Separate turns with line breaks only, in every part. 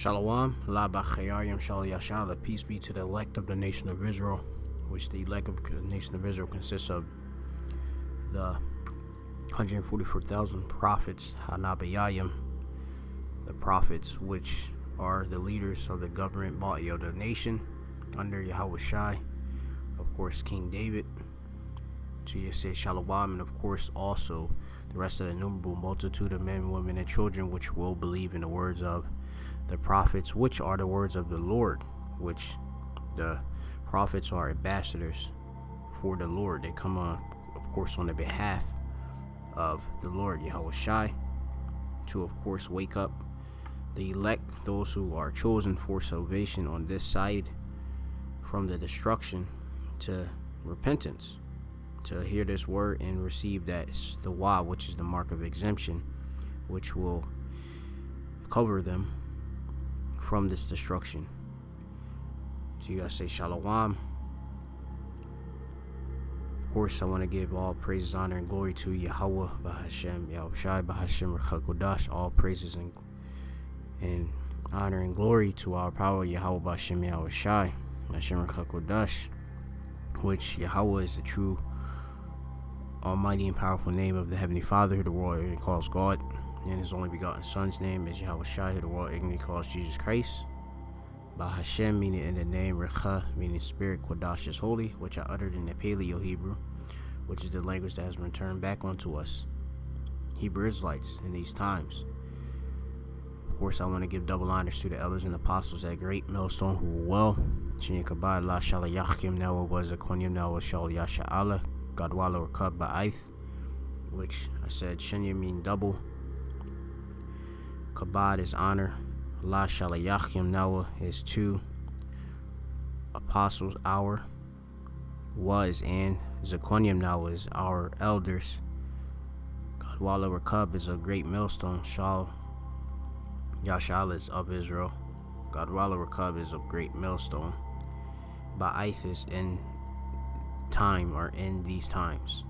Shalom, La Bachayayim Shal Yashala, peace be to the elect of the nation of Israel, which the elect of the nation of Israel consists of the 144,000 prophets, Hanabayayim, the prophets which are the leaders of the government body of the nation under Yahweh Shai, of course King David. So you say Shalom, and of course also the rest of the innumerable multitude of men, women, and children which will believe in the words of the prophets, which are the words of the Lord, which the prophets are ambassadors for the Lord. They come on, of course, on the behalf of the Lord Yahweh Shai to, of course, wake up the elect, those who are chosen for salvation on this side from the destruction, to repentance, to hear this word and receive that Thawah, which is the mark of exemption, which will cover them from this destruction. So you gotta say Shalom. Of course, I want to give all praises, honor, and glory to Yahweh Bahashem, Yahweh Shai Bahashem Rechakodash. All praises and honor and glory to our power Yahweh Bahashem Yahweh Shai Bahashem Rechakodash, which Yahweh is the true, almighty, and powerful name of the Heavenly Father, who the world ignorantly calls God, and his only begotten Son's name is Yahweh Shai, who the world ignorantly calls Jesus Christ. Bahashem, meaning in the name, Recha, meaning spirit, Kodash is holy, which I uttered in the Paleo Hebrew, which is the language that has been turned back onto us, Hebrew Israelites, in these times. Of course, I want to give double honors to the elders and apostles at Great Millstone, who were well. Shin Kabad La Shalayachim now was a Konyam now was Shal Yasha'ala, Godwala or Kab Ba'aith, which I said Shinya mean double. Kabad is honor. La Shalayachim Nawa is two apostles, our was, and Zekonyam Nawa is our elders. Godwala Rakub is a great millstone. Shal Yashal is of Israel. Godwala Rakub is a great millstone. Ba'aith is in time, or in these times.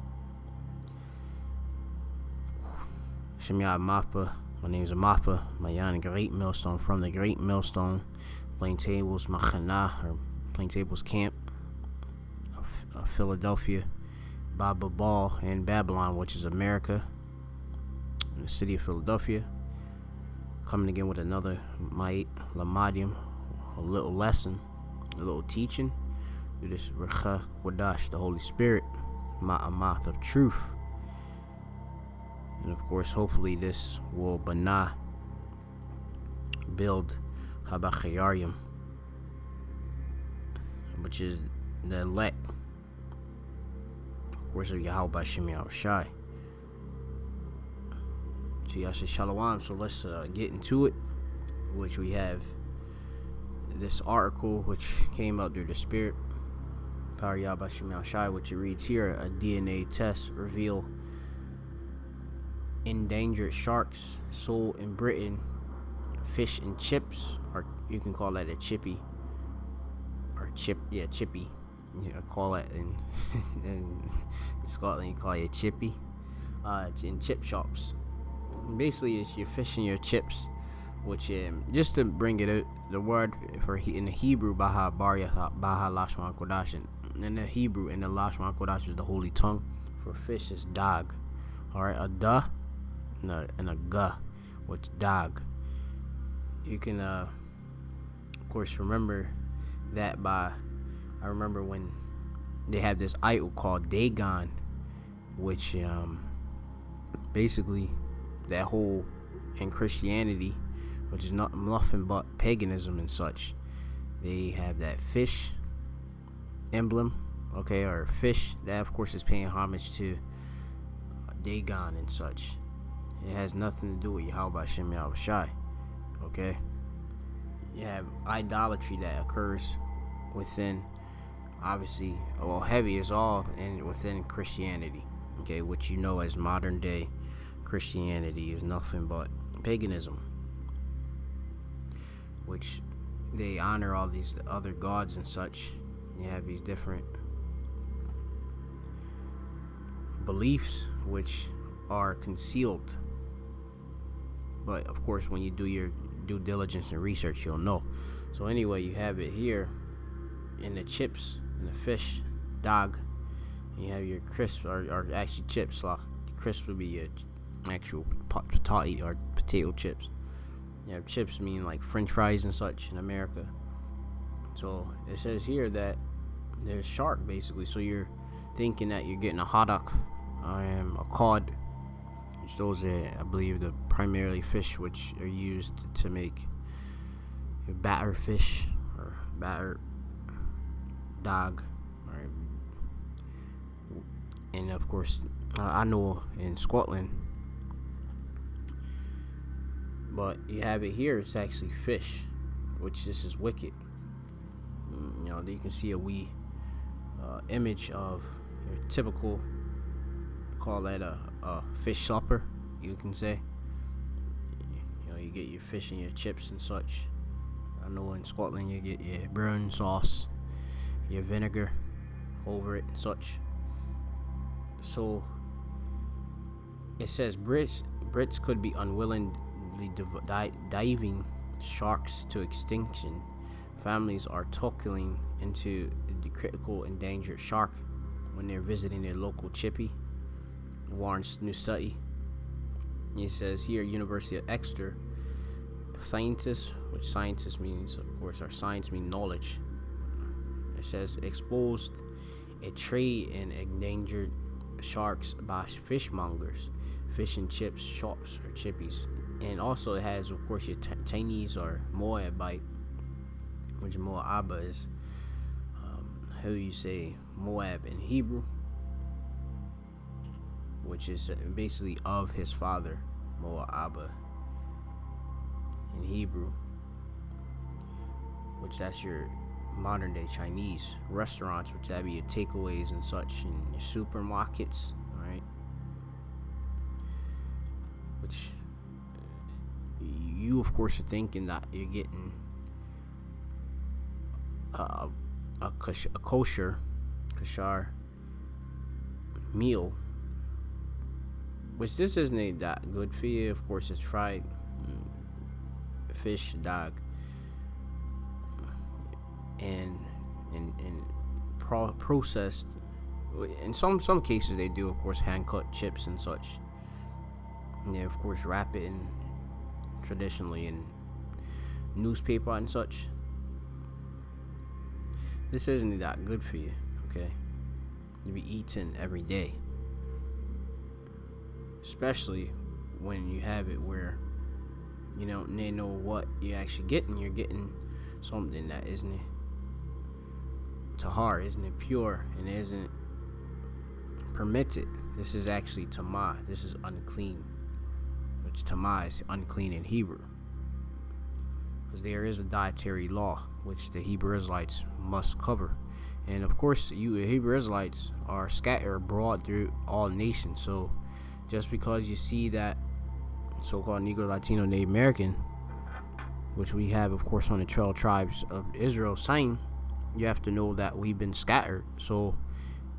Shemya Mappa. My name is Amapa, Mayan, Great Millstone, from the Great Millstone, Plaintables, Machana, or Plaintables Camp of Philadelphia, Baba Ball, and Babylon, which is America, in the city of Philadelphia. Coming again with another Ma'it Lamadium, a little lesson, a little teaching through this Recha Kodash, the Holy Spirit, Ma'amath of truth. And of course, hopefully this will Banah build Habachayarim, which is the elect, of course, of Yahweh Bashem Yahweh Shai. So y'all say Shalom. So let's get into it, which we have this article which came out through the Spirit, Power Yahweh Bashem Yahweh Shai, which it reads here: a DNA test reveal endangered sharks sold in Britain, fish and chips, or you can call that a chippy, or chippy. You know, call it in Scotland, you call it a chippy. It's in chip shops. Basically, it's your fish and your chips, which just to bring it out, the word for in the Hebrew, Baha Baryah Baha Lashman Kodash, and in the Hebrew, in the Lashman Kodash is the holy tongue. For fish is dag. All right, a da and a ga, which dag. You can of course remember that by, I remember when they have this idol called Dagon, which basically that whole, in Christianity, which is not nothing but paganism and such, they have that fish emblem, okay, or fish that of course is paying homage to Dagon and such. It has nothing to do with Yahweh Bashem Yahweh Shai. Okay, you have idolatry that occurs within, obviously, well, heavy is all in within Christianity. Okay, which you know as modern day Christianity is nothing but paganism, which they honor all these other gods and such. You have these different beliefs which are concealed but of course, when you do your due diligence and research, you'll know. So anyway, you have it here in the chips and the fish dog. You have your crisps, or actually chips. Like crisps would be your actual potato or potato chips. You have chips, mean like French fries and such in America. So it says here that there's shark basically. So you're thinking that you're getting a haddock, a cod, which those are, I believe, the primarily fish which are used to make batter fish or batter dog. Right? And of course, I know in Scotland, but you have it here. It's actually fish, which this is wicked. You know, you can see a wee image of your typical, call that a fish supper, you can say. You know, you get your fish and your chips and such. I know in Scotland you get your brown sauce, your vinegar over it and such. So it says Brits could be unwillingly diving sharks to extinction. Families are toggling into the critical endangered shark when they're visiting their local chippy. Warren's new study. It says here, University of Exeter scientists, which scientists means, of course, our science means knowledge. It says exposed a trade in endangered sharks by fishmongers, fish and chips shops or chippies. And also it has, of course, your Chinese or Moabite, which Moab is, how you say Moab in Hebrew, which is basically of his father, Moab in Hebrew, which that's your modern day Chinese restaurants, which that be your takeaways and such, in your supermarkets, right? Which you, of course, are thinking that you're getting a kosher meal, which this isn't that good for you. Of course, it's fried fish, dog, and processed. In some cases, they do, of course, hand cut chips and such. And they, of course, wrap it in traditionally in newspaper and such. This isn't that good for you, okay? You be eating every day, especially when you have it where you don't know what you're actually getting. You're getting something that isn't tahar, isn't it pure, and isn't permitted. This is actually tamah. This is unclean, which tamah is unclean in Hebrew, because there is a dietary law which the Hebrew Israelites must cover. And of course, you Hebrew Israelites are scattered abroad through all nations. So just because you see that so-called Negro, Latino, Native American, which we have, of course, on the 12 tribes of Israel sign, you have to know that we've been scattered. So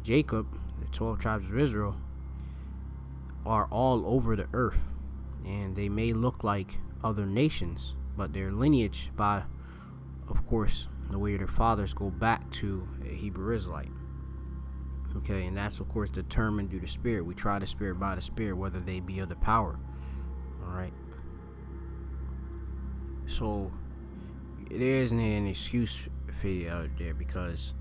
Jacob, the 12 tribes of Israel, are all over the earth, and they may look like other nations, but their lineage, by, of course, the way their fathers go back to a Hebrew Israelite. Okay, and that's, of course, determined through the Spirit. We try the Spirit by the Spirit, whether they be of the power. Alright. So there isn't an excuse for you out there, because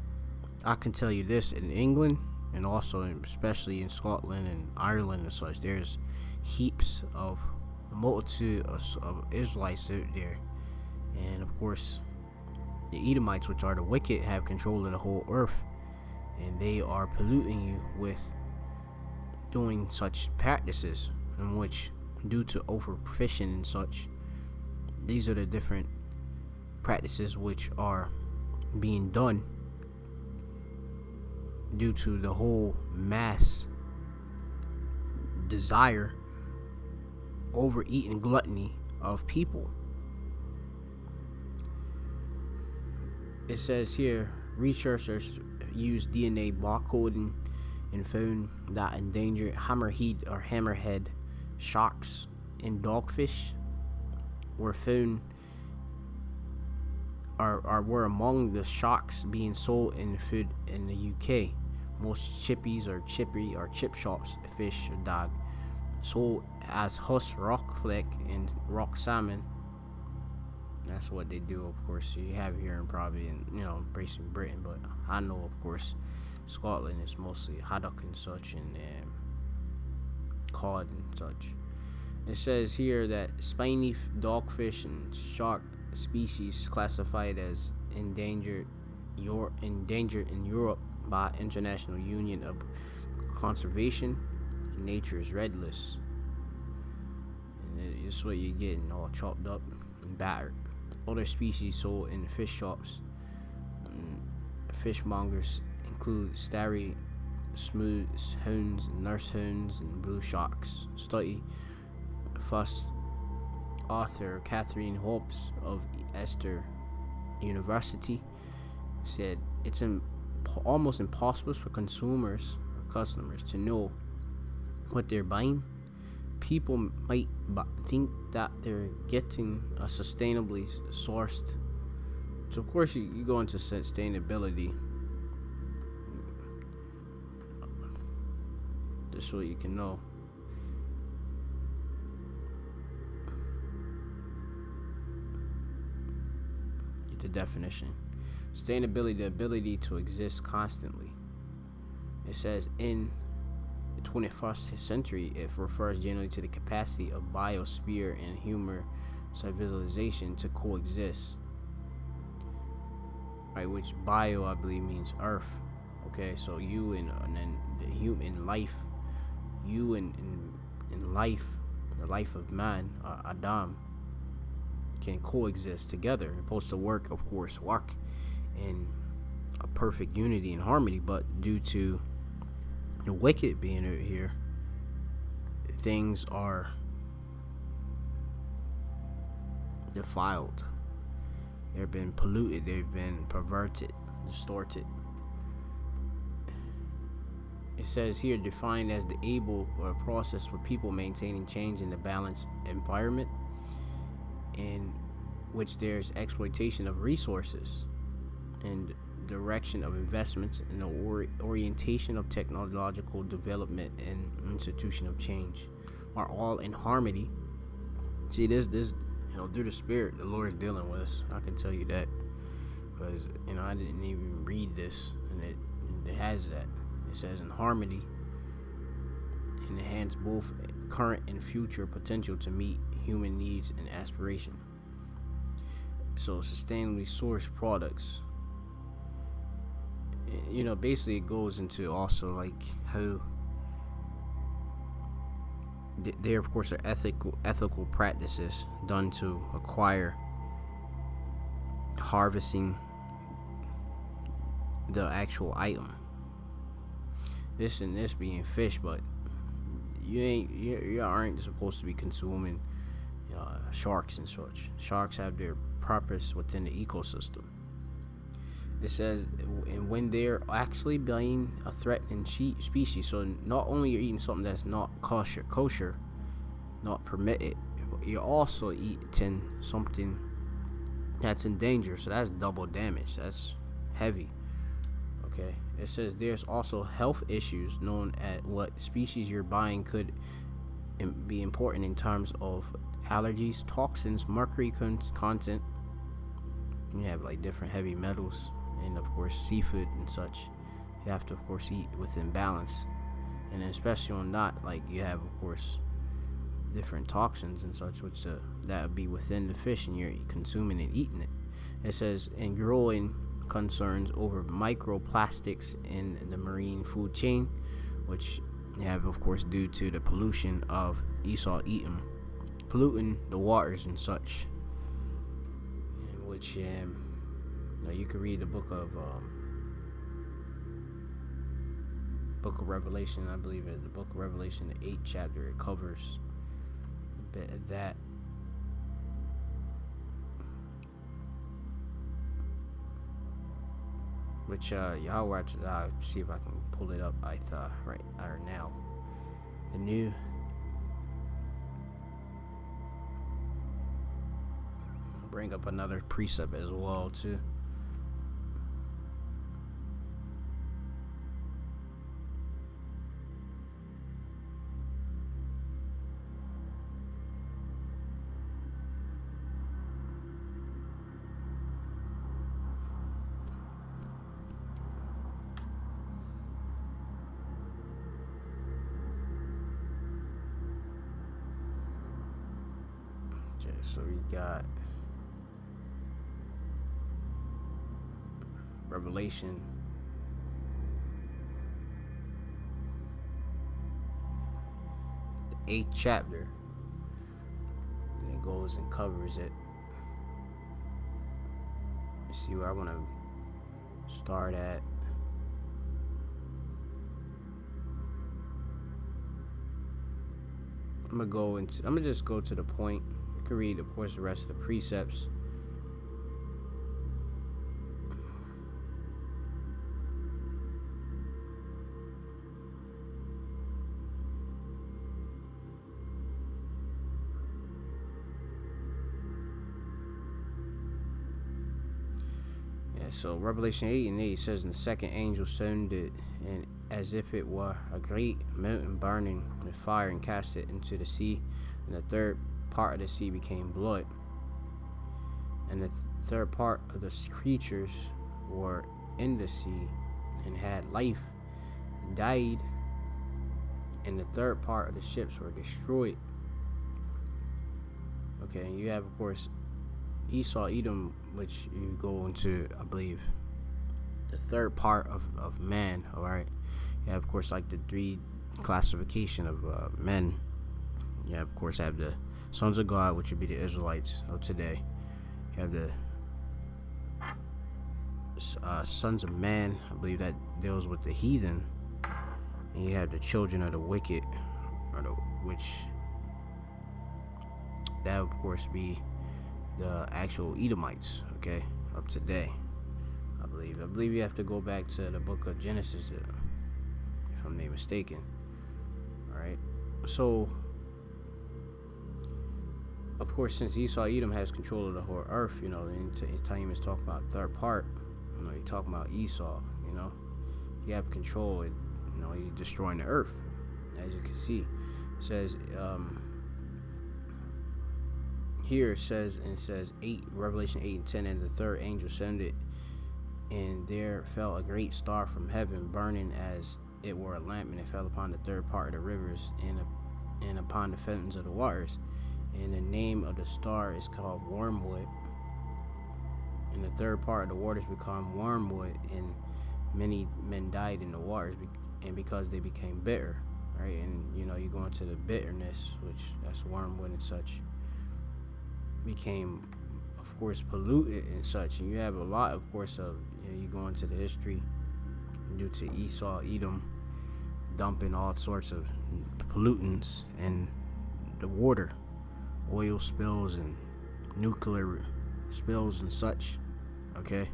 I can tell you this: in England, and also especially in Scotland and Ireland and such, there's heaps of a multitude of Israelites out there. And of course, the Edomites, which are the wicked, have control of the whole earth, and they are polluting you with doing such practices, in which, due to overfishing and such, these are the different practices which are being done due to the whole mass desire, overeating, gluttony of people. It says here, researchers used DNA barcoding and found that endangered hammerhead sharks in dogfish were found were among the sharks being sold in food in the UK. Most chippies or chippy or chip shops, fish or dog, sold as husk, rock fleck, and rock salmon. That's what they do, of course. You have here in probably in based in Britain, but I know, of course, Scotland is mostly haddock and such, and cod and such. It says here that spiny dogfish and shark species classified as endangered in Europe by International Union of Conservation and Nature's Red List. And it's what you're getting, all chopped up and battered. Other species sold in fish shops and fishmongers include starry smooth hounds, nurse hounds, and blue sharks. Study Fuss author Catherine Hobbs of Esther University said it's almost impossible for consumers or customers to know what they're buying. People might think that they're getting a sustainably sourced. So of course you go into sustainability just so you can know. The definition: sustainability, the ability to exist constantly. It says in the 21st century, it refers generally to the capacity of biosphere and human civilization to coexist. Right, which bio I believe means earth. Okay, so you and then the human life, you and life, the life of man, Adam, can coexist together. You're supposed to work in a perfect unity and harmony, but due to the wicked being out here, things are defiled. They've been polluted, they've been perverted, distorted. It says here, defined as the able or process for people maintaining change in the balanced environment in which there's exploitation of resources and direction of investments and the orientation of technological development and institution of change are all in harmony. See, this through the spirit the Lord is dealing with us. I can tell you that, because I didn't even read this, and it has that. It says in harmony and enhance both current and future potential to meet human needs and aspiration. So sustainably sourced products, basically it goes into also like how there of course are ethical practices done to acquire, harvesting the actual item. This being fish, but you aren't supposed to be consuming sharks and such. Sharks have their purpose within the ecosystem. It says, and when they're actually being a threatening species, so not only you're eating something that's not kosher, not permitted, you're also eating something that's in danger. So that's double damage. That's heavy. Okay. It says there's also health issues known at what species you're buying could be important in terms of allergies, toxins, mercury content. You have like different heavy metals, and of course seafood and such. You have to of course eat within balance, and especially on that, like you have of course different toxins and such, which that would be within the fish, and you're consuming and eating it. It says in growing concerns over microplastics in the marine food chain, which you have of course due to the pollution of Esau Edom, polluting the waters and such, in which you could read the book of Revelation. I believe it, the book of Revelation, the 8th chapter, it covers a bit of that. Which Yahweh, see if I can pull it up. I thought right now, the new bring up another precept as well too. Okay, so we got Revelation the 8th chapter, and it goes and covers it. Let's see where I want to start at. I'm gonna just go to the point. You can read, of course, the rest of the precepts. So Revelation 8:8 says, and the second angel sounded, and as if it were a great mountain burning with fire, and cast it into the sea, and the third part of the sea became blood, and the third part of the creatures were in the sea and had life died, and the third part of the ships were destroyed. Okay, and you have, of course, Esau, Edom, which you go into, I believe, the third part of man. All right, you have, of course, like the three classification of men. You have, of course, have the sons of God, which would be the Israelites of today. You have the sons of man. I believe that deals with the heathen. And you have the children of the wicked, which that would, of course, be the actual Edomites, okay, of today. I believe you have to go back to the book of Genesis, if I'm not mistaken. All right, so of course, since Esau, Edom has control of the whole earth, you know, in time is talking about third part. You know, you're talking about Esau. You know, you have control. You know, you're destroying the earth, as you can see. It says. Here it says 8, Revelation 8:10, and the third angel sounded, and there fell a great star from heaven, burning as it were a lamp, and it fell upon the third part of the rivers and upon the fountains of the waters. And the name of the star is called Wormwood. And the third part of the waters become wormwood, and many men died in the waters, and because they became bitter, right? And you know, you go into the bitterness, which that's wormwood and such, became, of course, polluted and such. And you have a lot, of course, of, you know, you go into the history due to Esau, Edom dumping all sorts of pollutants in the water, oil spills and nuclear spills and such. Okay,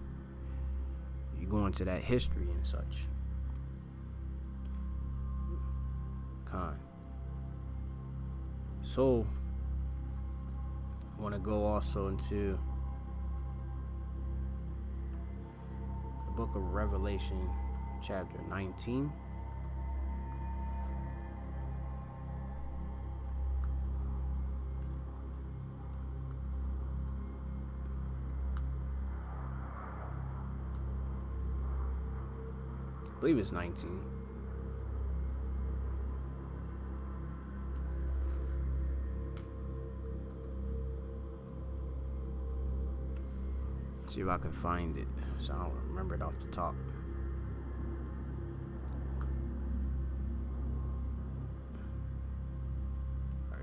you go into that history and such. So I want to go also into the book of Revelation, chapter 19. I believe it's 19. See if I can find it, so I don't remember it off the top.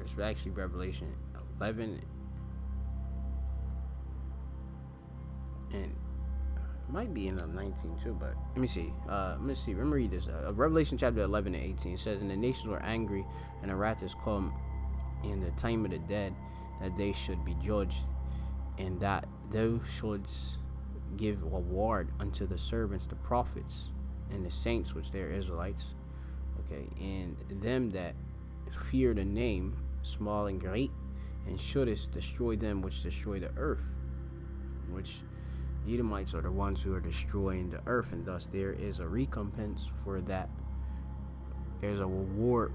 It's actually Revelation 11, and it might be in the 19 too, but let me see. Let me read this. Revelation chapter 11 and 18 says, and the nations were angry, and the wrath is come in the time of the dead, that they should be judged, and that thou shouldst give reward unto the servants, the prophets, and the saints, which they are Israelites, okay, and them that fear the name, small and great, and shouldest destroy them which destroy the earth, which Edomites are the ones who are destroying the earth, and thus there is a recompense for that. There's a reward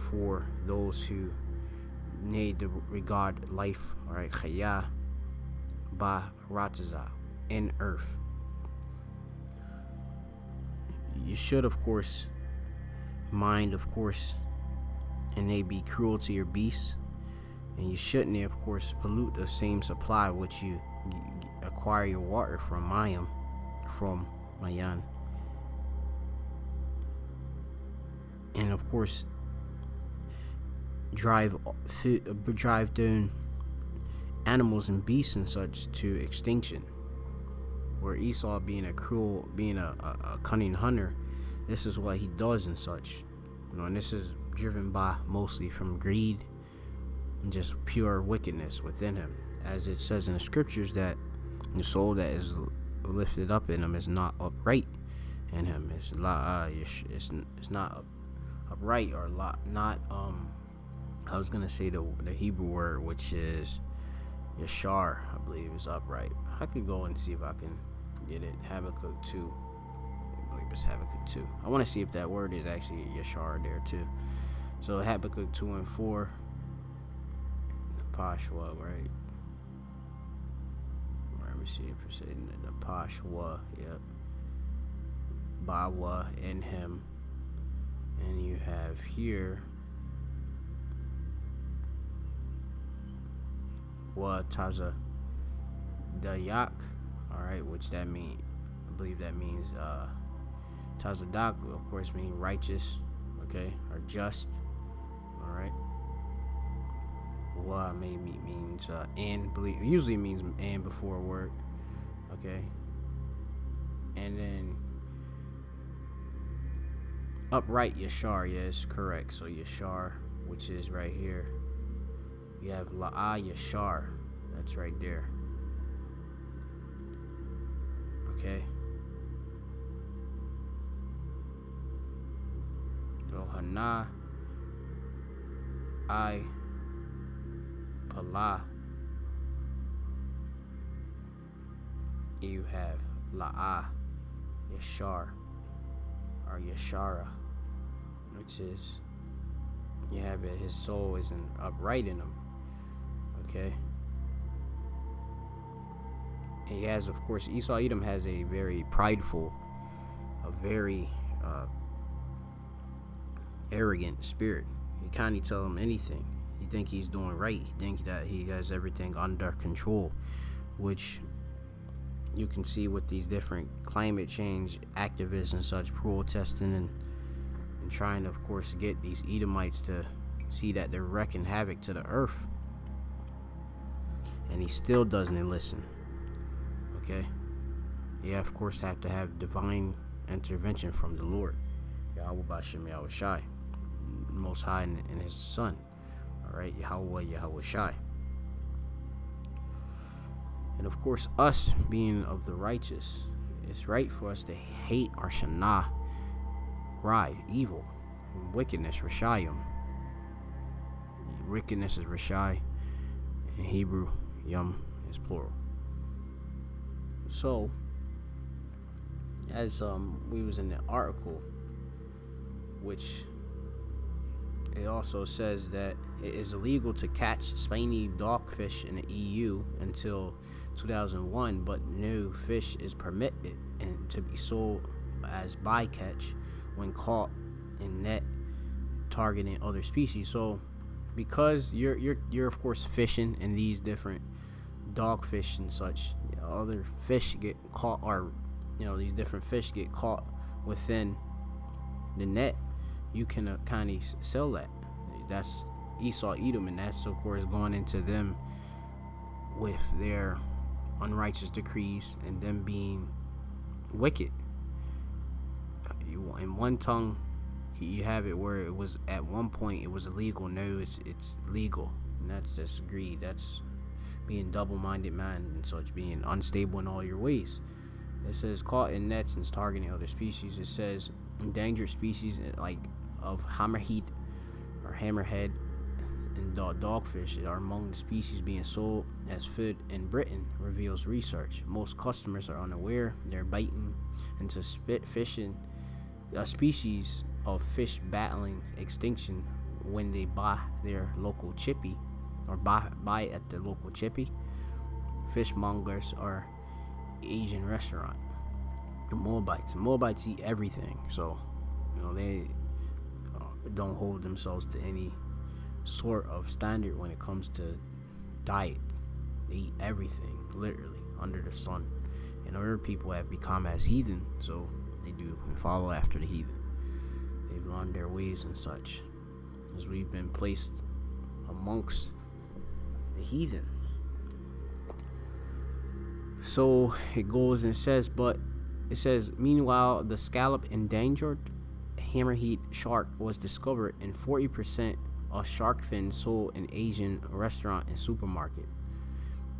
for those who need to regard life, all right, chaya ba rataza, in earth. You should, of course, mind, of course, and they be cruel to your beasts, and you shouldn't, of course, pollute the same supply which you acquire your water from Mayan. And of course, drive down animals and beasts and such to extinction. Where Esau, being a cunning hunter, this is what he does and such. And this is driven by mostly from greed and just pure wickedness within him. As it says in the scriptures that the soul that is lifted up in him is not upright in him. It's not upright, or not I was gonna say the Hebrew word, which is Yashar, I believe, is upright. I could go and see if I can get it. Habakkuk 2. I believe it's Habakkuk 2. I want to see if that word is actually Yashar there too. So Habakkuk 2 and 4. Pashwa, right? Let me see if it's in the Pashwa. Yep. Bawa in him. And you have here Wa Taza Dayak, alright, which that mean, I believe that means Tazadak, of course, mean righteous, okay, or just, alright. Wa maybe means and, believe usually means and before a word, okay. And then upright Yashar, yes, correct. So Yashar, which is right here. You have La'a Yashar. That's right there. Okay. Rohana I Pala. You have La'a Yashar, or Yashara, which is, you have it, his soul isn't upright in him. Okay. And he has, of course, Esau Edom has a very prideful, a very arrogant spirit. You can't tell him anything. You think he's doing right. You think that he has everything under control, which you can see with these different climate change activists and such protesting and trying to, of course, get these Edomites to see that they're wreaking havoc to the earth. And he still doesn't listen. Okay? You, of course, have to have divine intervention from the Lord, Yahweh Bashem Yahweh Shai, Most High, and his Son. Alright? Yahweh Shai. And of course, us being of the righteous, it's right for us to hate our Shana, Rai, evil, wickedness, Rashayim. Wickedness is Rashai. In Hebrew, Yum is plural. So, as we was in the article, which it also says that it is illegal to catch spiny dogfish in the EU until 2001, but no fish is permitted and to be sold as bycatch when caught in net targeting other species. So because you're of course fishing in these different dogfish and such, other fish get caught, or these different fish get caught within the net, you can kind of sell that. That's Esau Edom, and that's of course going into them with their unrighteous decrees and them being wicked. In one tongue, you have it where it was at one point it was illegal. Now it's legal, and that's just greed. That's being double-minded man and such, being unstable in all your ways. It says caught in nets and targeting other species. It says endangered species like of hammerhead or hammerhead and dogfish are among the species being sold as food in Britain, reveals research. Most customers are unaware they're biting into fishing a species of fish battling extinction when they buy their local chippy or buy at the local chippy, fishmongers, or Asian restaurant. The Moabites eat everything, so they don't hold themselves to any sort of standard when it comes to diet. They eat everything, literally, under the sun. And other people have become as heathen, so they do follow after the heathen. They've learned their ways and such, as we've been placed amongst the heathen. So it goes and says, meanwhile, the scallop endangered hammerhead shark was discovered in 40% of shark fins sold in Asian restaurant and supermarket.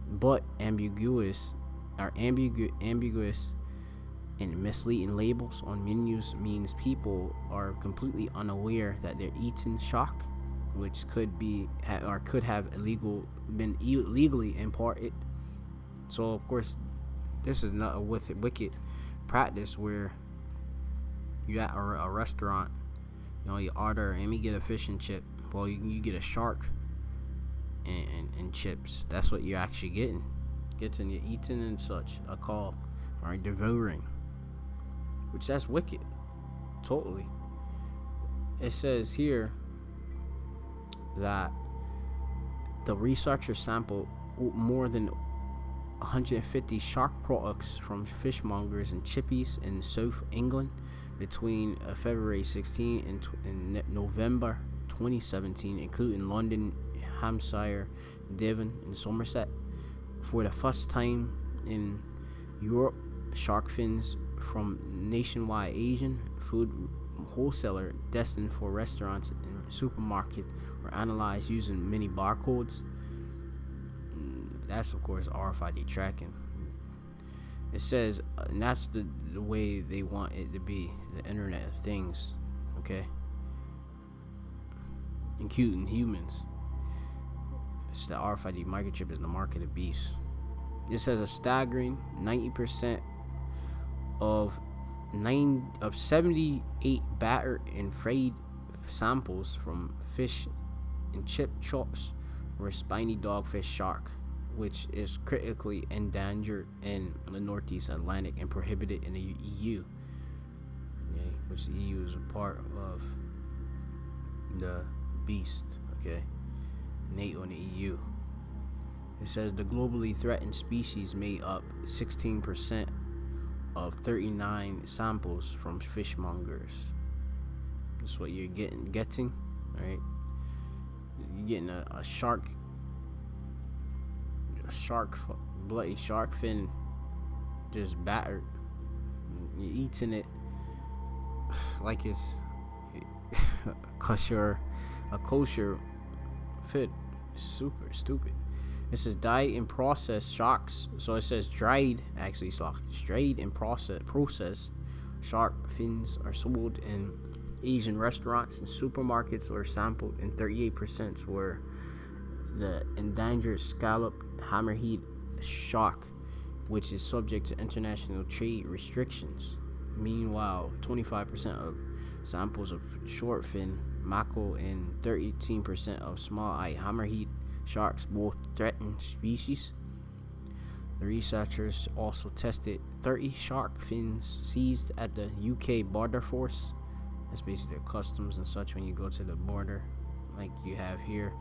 But ambiguous and misleading labels on menus means people are completely unaware that they're eating shark, which could have been illegally imported. So of course, this is not a wicked practice where you at a restaurant, you order, let me get a fish and chip. Well, you get a shark and chips. That's what you're actually getting. You're eating and such, a call, or devouring. Which that's wicked. Totally. It says here that the researchers sampled more than 150 shark products from fishmongers and chippies in South England between February 16 and November 2017, including London, Hampshire, Devon, and Somerset. For the first time in Europe, shark fins from nationwide Asian food wholesaler destined for restaurants and supermarket were analyzed using mini barcodes. That's of course RFID tracking. It says, and that's the way they want it to be, the Internet of Things, okay? Including humans. It's the RFID microchip is the mark of the beast. This has a staggering 90% of 78 battered and frayed samples from fish and chip shops were spiny dogfish shark, which is critically endangered in the Northeast Atlantic and prohibited in the EU. Okay, which the EU is a part of the beast. Okay, NATO and the EU. It says the globally threatened species made up 16% of 39 samples from fishmongers. That's what you're getting, right? You're getting a bloody shark fin, just battered. You're eating it like it's a kosher food. Super stupid. It says dried and processed sharks. So it says dried and processed shark fins are sold in Asian restaurants and supermarkets, were sampled, and 38% were the endangered scalloped hammerhead shark, which is subject to international trade restrictions. Meanwhile, 25% of samples of short fin mackerel and 13% of small-eyed hammerhead sharks, both threatened species. The researchers also tested 30 shark fins seized at the UK border force. That's basically their customs and such when you go to the border, like you have here.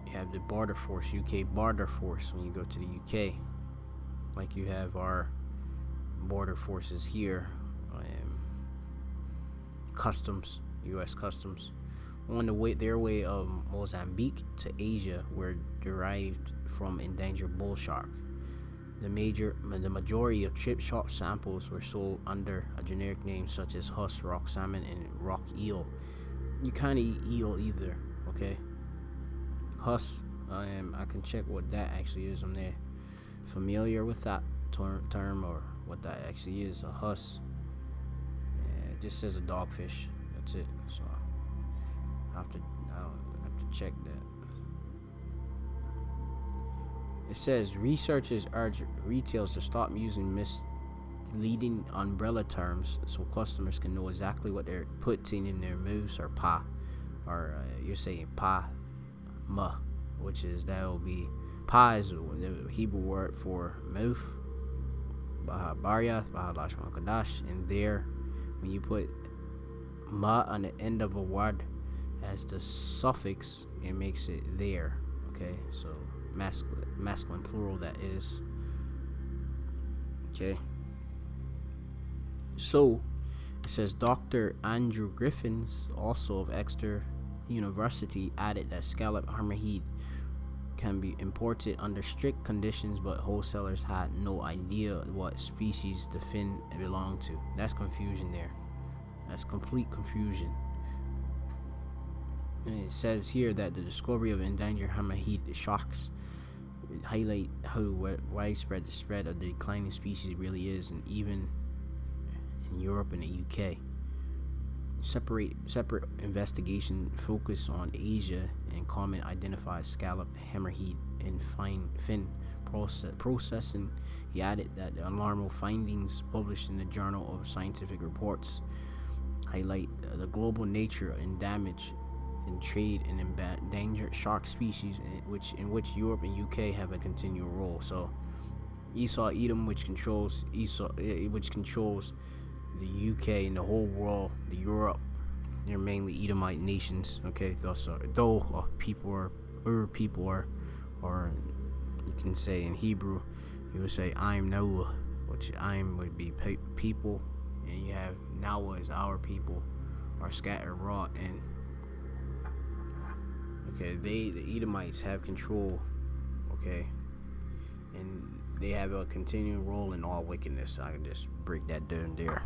You have the border force, UK border force, when you go to the UK, like you have our border forces here. Customs, US Customs, on their way of Mozambique to Asia, were derived from endangered bull shark. The majority of chip shark samples were sold under a generic name such as huss, rock salmon, and rock eel. You kind of eat eel either, okay? Huss, I can check what that actually is. I'm there familiar with that term or what that actually is. A huss. It just says a dogfish. That's it. So I'll have to check that. It says researchers urge retailers to stop using misleading umbrella terms so customers can know exactly what they're putting in their moves or pa, or you're saying pa ma, which is that will be pa is the Hebrew word for move, baha baryath, baha lashman kadash, and there when you put ma on the end of a word as the suffix, it makes it there. Okay, so masculine plural, that is. Okay, so it says Dr. Andrew Griffiths, also of Exeter University, added that scallop hammerhead can be imported under strict conditions, but wholesalers had no idea what species the fin belonged to. That's confusion there. That's complete confusion. And it says here that the discovery of endangered hammerhead sharks highlight how widespread the spread of the declining species really is, and even in Europe and the UK. Separate investigation focus on Asia, and common identifies scallop hammerhead in fine fin processing. He added that the alarming findings published in the Journal of Scientific Reports highlight the global nature and damage and trade in endangered shark species, in which Europe and UK have a continual role. So Esau Edom, which controls the UK and the whole world, the Europe, they're mainly Edomite nations. Okay, though people are or you can say in Hebrew, you would say I'm Noah, which I'm would be people, and you have Noah as our people, are scattered abroad. And okay, the Edomites have control, okay, and they have a continuing role in all wickedness. I can just break that down there.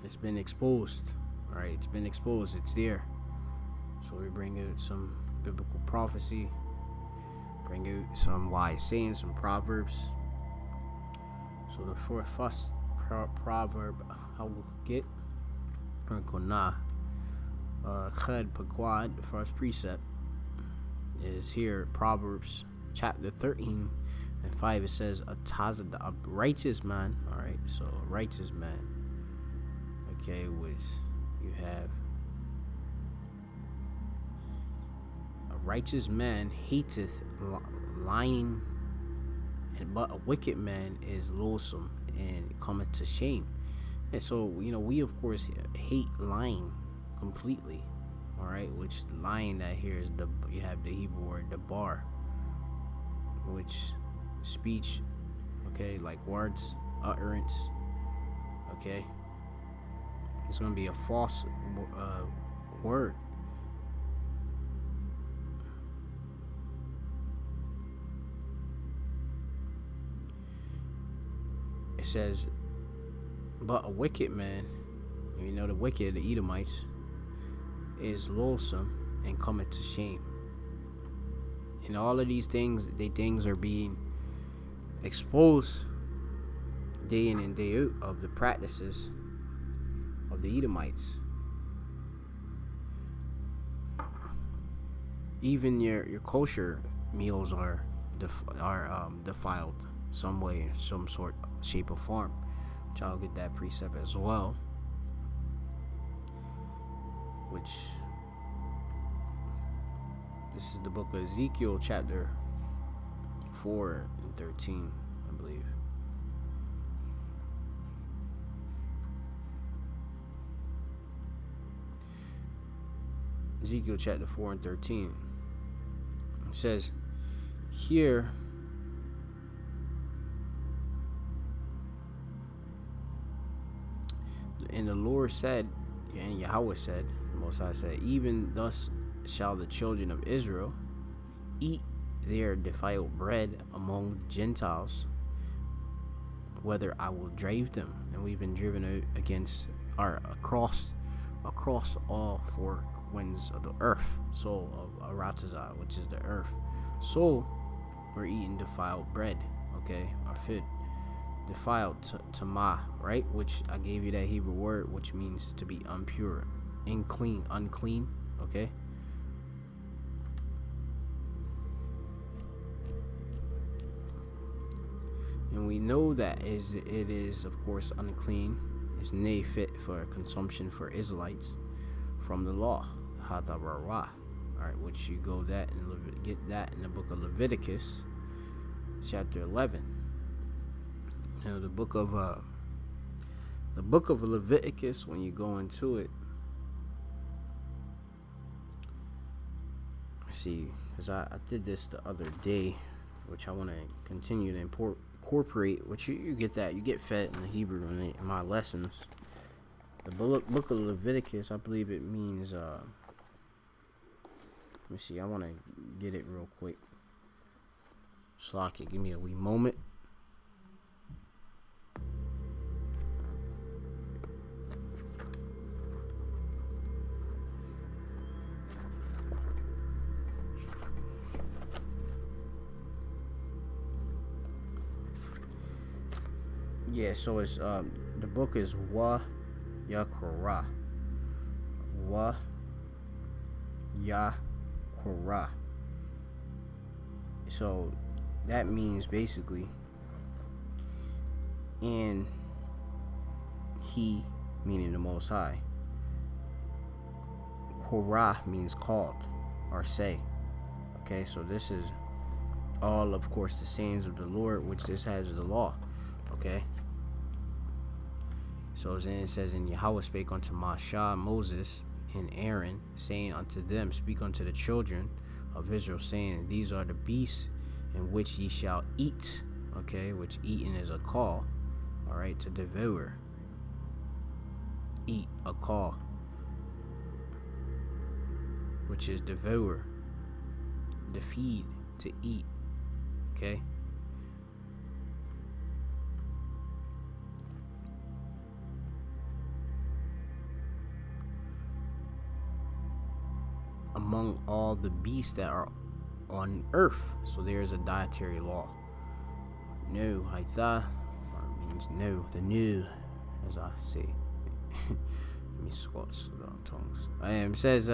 It's been exposed, all right. It's been exposed. It's there. So we bring out some biblical prophecy, bring out some wise sayings, some proverbs. So the first proverb I will get, Chad Pagwad, the first precept is here, Proverbs chapter 13 and 5. It says a righteous man, all right. So a righteous man, okay, which you have a righteous man hateth lying, but a wicked man is loathsome and cometh to shame. And so we of course hate lying completely, all right, which lying, that here is you have the Hebrew word dabar, which speech, okay, like words, utterance, okay. It's going to be a false word. It says, but a wicked man, the wicked, the Edomites, is loathsome and cometh to shame. And all of these things are being exposed day in and day out of the practices of the Edomites. Even your kosher meals are defiled some way, in some sort, shape, or form. Which I'll get that precept as well. Which this is the book of Ezekiel, chapter 4 and 13, I believe. Ezekiel chapter 4 and 13. It says here, and the Lord said, and Yahweh said, the Most High said, even thus shall the children of Israel eat their defiled bread among the Gentiles, whether I will drive them. And we've been driven out against across all four winds of the earth. So of Aratazah, which is the earth. So we're eating defiled bread, okay, or food defiled to ma, right, which I gave you that Hebrew word, which means to be impure, unclean. Okay. And we know that it is of course unclean. It's nay fit for consumption for Israelites from the law, Hadabarah. Alright, which you go that and get that in the book of Leviticus, chapter 11. Now the book of Leviticus, when you go into it, see, because I did this the other day, which I want to continue to incorporate, which you get that, you get fed in the Hebrew in my lessons. The book of Leviticus, I believe it means, let me see, I want to get it real quick. So I can give me a wee moment. Yeah, so it's the book is Wa Yakura. Wa Yakura. So that means basically, and he, meaning the Most High. Korah means called or say. Okay, so this is all, of course, the sayings of the Lord, which this has the law. Okay. So then it says, and Yahweh spake unto Moses and Aaron, saying unto them, speak unto the children of Israel, saying, these are the beasts in which ye shall eat. Okay, which eating is a call. All right, to devour. Eat, a call, which is devour, to feed, to eat. Okay. Among all the beasts that are on earth. So there's a dietary law. No, Haitha means no, the new, as I say. Let me squats on tongues. It says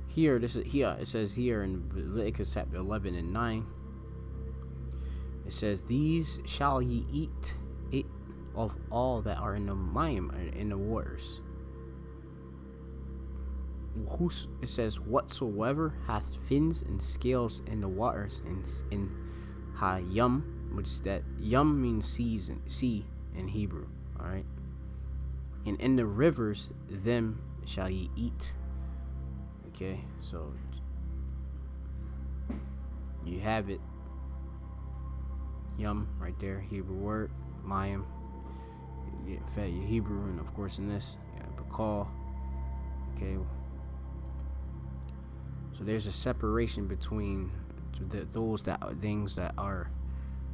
here, it says here in Leviticus chapter 11 and 9. It says, these shall ye eat it of all that are in the mayim, in the waters. It says, whatsoever hath fins and scales in the waters, in hayam, which that yum means sea in Hebrew. All right, and in the rivers, them shall ye eat. Okay, so you have it. Yum right there, Hebrew word. Mayim, you get fed your Hebrew, and of course in this, bakal. Okay. So there's a separation between those things that are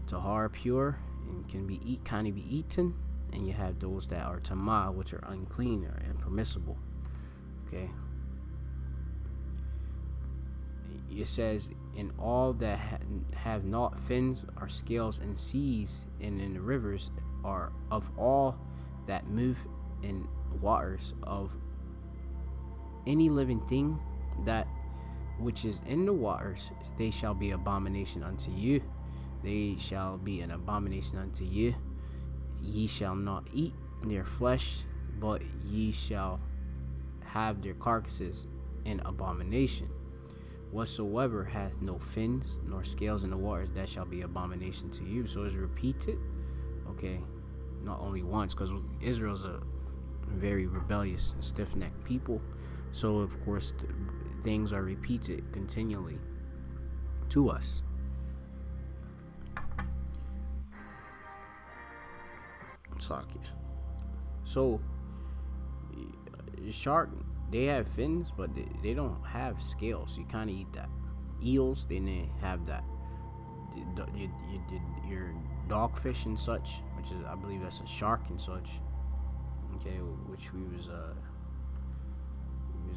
tahar, pure, and can be kind of be eaten, and you have those that are tamah, which are unclean or impermissible. Okay. It says, in all that have not fins or scales in seas and in the rivers, are of all that move in waters, of any living thing that which is in the waters, they shall be abomination unto you. They shall be an abomination unto you. Ye shall not eat their flesh, but ye shall have their carcasses in abomination. Whatsoever hath no fins nor scales in the waters, that shall be abomination to you. So it's repeated, okay, not only once, because Israel's a very rebellious and stiff-necked people. So of course things are repeated continually to us. So shark, they have fins, but they don't have scales. You kind of eat that. Eels, they didn't have that. Your dogfish and such, which is, I believe that's a shark and such. Okay, which we was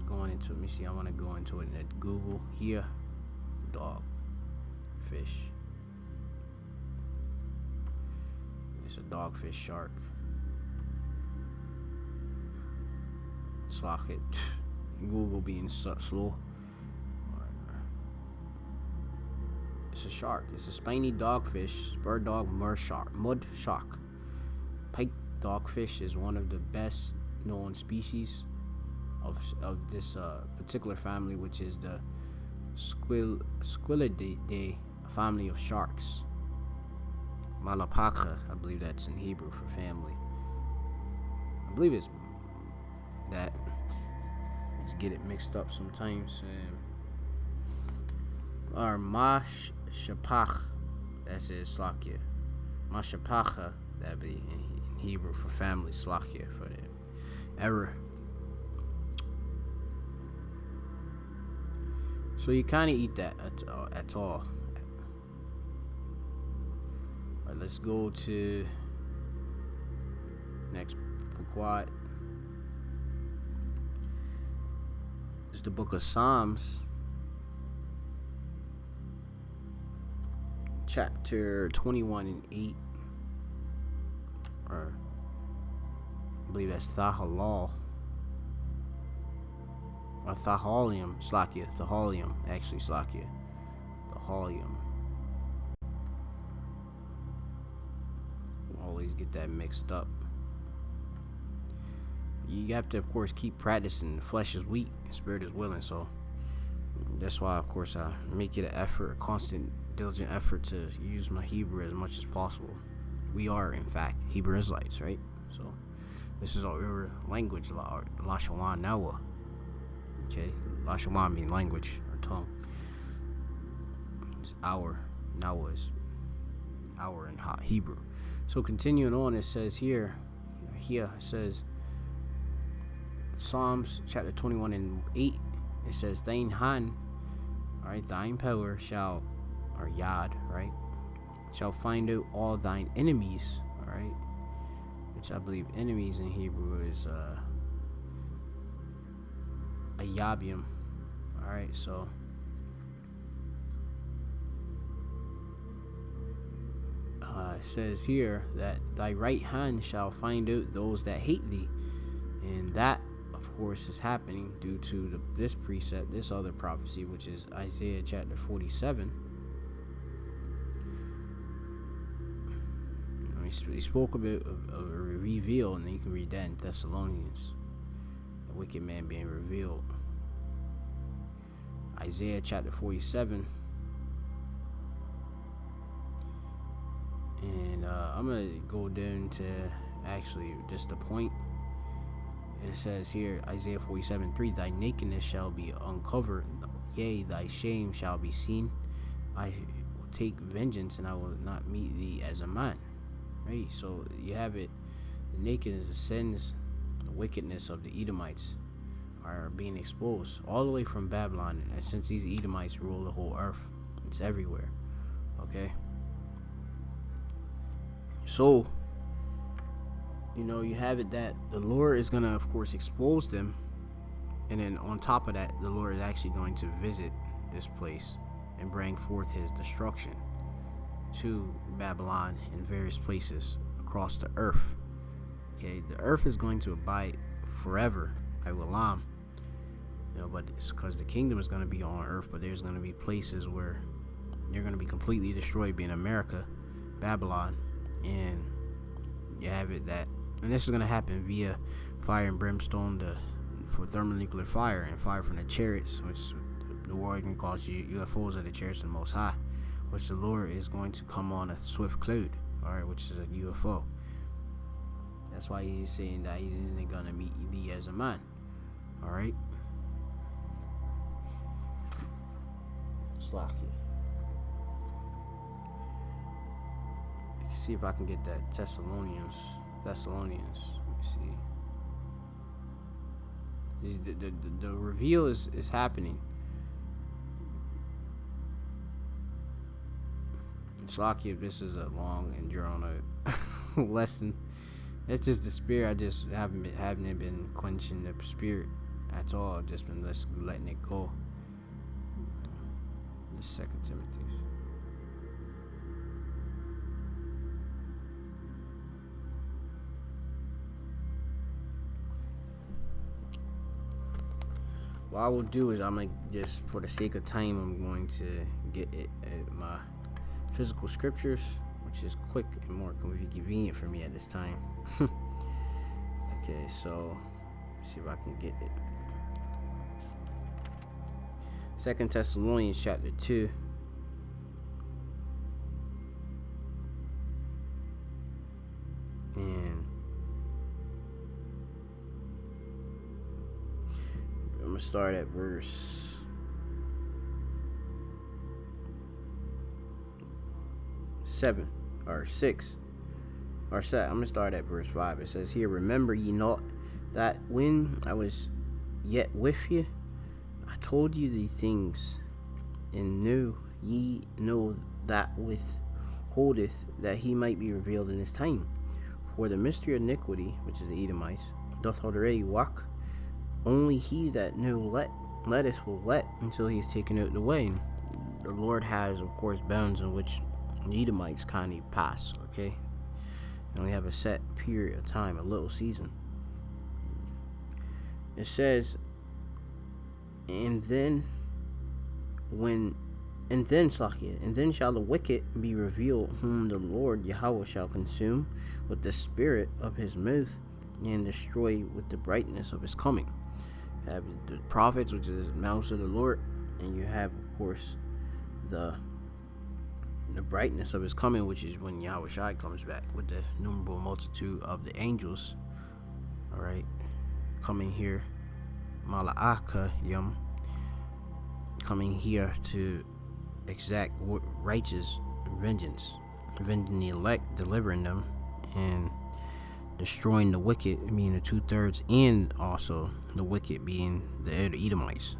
going into. Let me see. I want to go into it at Google here. Dog fish. It's a dogfish shark. Slack it. Google being slow. It's a shark. It's a spiny dogfish, bird dog, mud shark. Pike dogfish is one of the best known species of this particular family, which is the Squilidae family of sharks. Malapaka, I believe that's in Hebrew for family. I believe it's that. Just get it mixed up sometimes. Or Mashapach, that's it, Slakia. Mashapacha, that'd be in Hebrew for family, Slakia for the error. So you kind of eat that at all. Alright, let's go to next Pukwat. It's the book of Psalms, chapter 21 and 8, or I believe that's Thahalal, or Thahalium, Slakia, Thahalium, actually, Slakia, Thahalium. Always get that mixed up. You have to, of course, keep practicing. The flesh is weak, the spirit is willing. So that's why, of course, I make it an effort, a constant, diligent effort to use my Hebrew as much as possible. We are, in fact, Hebrew Israelites, right? So this is our language, Lashawan Nawa. Okay, Lashawan means language or tongue. It's our, Nawa is our in Hebrew. So continuing on, it says here it says, Psalms chapter 21 and 8, it says, Thine hand, alright, thine power shall, or yad, right, shall find out all thine enemies, alright, which I believe enemies in Hebrew is a yabium, alright, so it says here that thy right hand shall find out those that hate thee, and that, of course, is happening due to this precept, this other prophecy, which is Isaiah chapter 47. He spoke about a reveal, and then you can read that in Thessalonians, the wicked man being revealed. Isaiah chapter 47. And I'm going to go down to actually just the point. It says here, Isaiah 47:3, Thy nakedness shall be uncovered, yea, thy shame shall be seen. I will take vengeance, and I will not meet thee as a man. Right? So you have it, the nakedness, the sins, the wickedness of the Edomites are being exposed all the way from Babylon. And since these Edomites rule the whole earth, it's everywhere. Okay? So, you have it that the Lord is going to, of course, expose them. And then on top of that, the Lord is actually going to visit this place and bring forth his destruction to Babylon in various places across the earth. Okay, the earth is going to abide forever. I will but it's because the kingdom is going to be on earth, but there's going to be places where you're going to be completely destroyed, being America, Babylon, and you have it that, and this is going to happen via fire and brimstone for thermonuclear fire and fire from the chariots, which the world even calls UFOs, are the chariots of the Most High, which the Lord is going to come on a swift cloud, alright, which is a UFO. That's why he's saying that he isn't going to meet thee as a man, alright. Slack it. See if I can get that Thessalonians. Let me see. The reveal is happening. It's lucky if this is a long and drawn out lesson. It's just the spirit. I just haven't been quenching the spirit at all. I've just been letting it go. The 2 Timothy. what I will do is I'm gonna just, for the sake of time, I'm going to get it my physical scriptures, which is quick and more convenient for me at this time. Okay, so see if I can get it. 2 Thessalonians chapter 2. And I'm gonna start at verse 7 or 6 or 7. I'm gonna start at verse 5. It says here, remember ye not that when I was yet with you, I told you these things, and knew ye know that withholdeth that he might be revealed in his time. For the mystery of iniquity, which is the Edomites, doth already walk. Only he that knew lettuce will let until he is taken out of the way. And the Lord has, of course, bounds in which the Edomites kind of pass. Okay, and we have a set period of time, a little season. It says, and then shall the wicked be revealed, whom the Lord Yahweh shall consume with the spirit of his mouth, and destroy with the brightness of his coming. You have the prophets, which is the mouth of the Lord, and you have, of course, the brightness of his coming, which is when Yahweh Shai comes back with the innumerable multitude of the angels. All right, coming here, Mala'akayim, coming here to exact righteous vengeance, avenging the elect, delivering them, and destroying the wicked, being the 2/3, and also the wicked being the Edomites.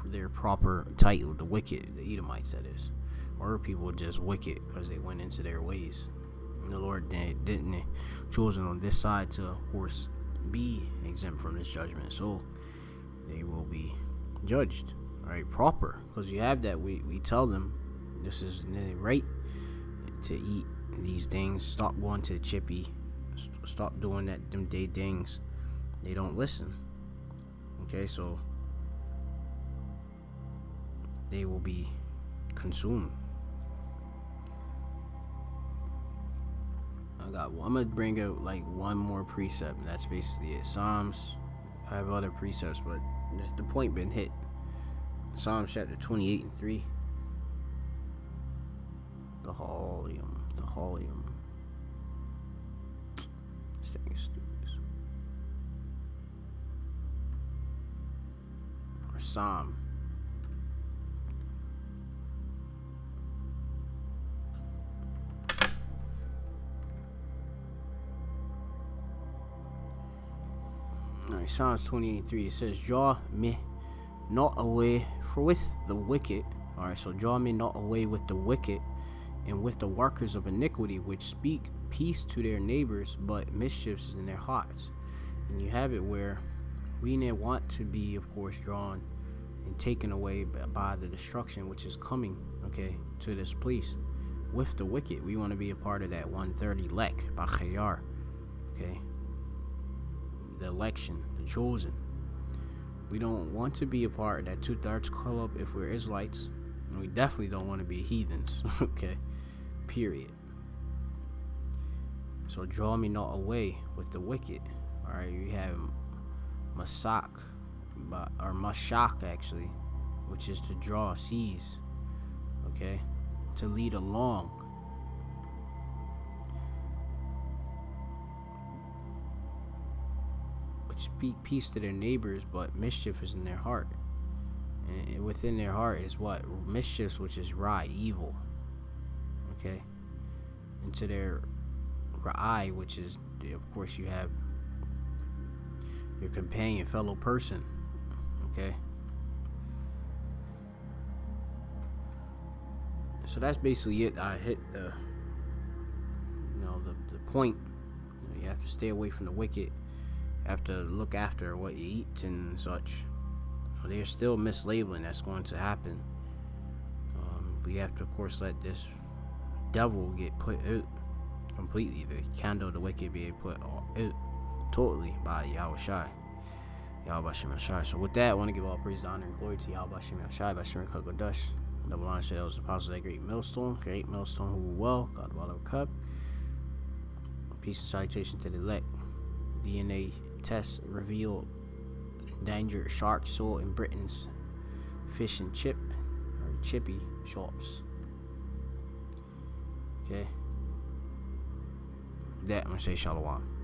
Their proper title, the wicked, the Edomites, that is. Or people just wicked because they went into their ways. And the Lord didn't chosen on this side to, of course, be exempt from this judgment, so they will be judged. Right, proper, because you have that. We tell them this is right to eat these things. Stop going to the chippy. Stop doing them day things. They don't listen. Okay, so they will be consumed. I'm gonna bring out like one more precept, and that's basically it. Psalms. I have other precepts, but the point been hit. Psalms chapter 28:3. The Holium. This thing is stupid. Or Psalm. Alright, Psalms 28:3. It says, draw me not away with the wicked. Alright, so draw me not away with the wicked, and with the workers of iniquity, which speak peace to their neighbors, but mischiefs in their hearts. And you have it where we want to be, of course, drawn and taken away by the destruction which is coming, okay, to this place. With the wicked, we want to be a part of that 130 elect, Bachayar, okay, the election, the chosen. We don't want to be a part of that 2/3 club if we're Israelites, and we definitely don't want to be heathens. Okay, period. So draw me not away with the wicked. All right, you have Mashak actually, which is to draw, seize. Okay, to lead along. Speak peace to their neighbors, but mischief is in their heart. And within their heart is what? Mischief, which is evil. Okay? And to their Ra'ai, which is, of course, you have your companion, fellow person. Okay? So that's basically it. I hit the point. You have to stay away from the wicked. Have to look after what you eat and such. So there's still mislabeling that's going to happen. We have to, of course, let this devil get put out completely. The candle of the wicked be put out totally by Yahweh Shai. Yahweh Shem Shai. So with that, I want to give all praise, honor, and glory to Yahweh Shem Shai, by Shem Kakodash. Double line said that was the apostles at Great Millstone. Great Millstone, who well, God of all cup. Peace and salutation to the elect. DNA test revealed endangered shark soul in Britain's fish and chip or chippy shops. Okay. With that, I'm gonna say shalom.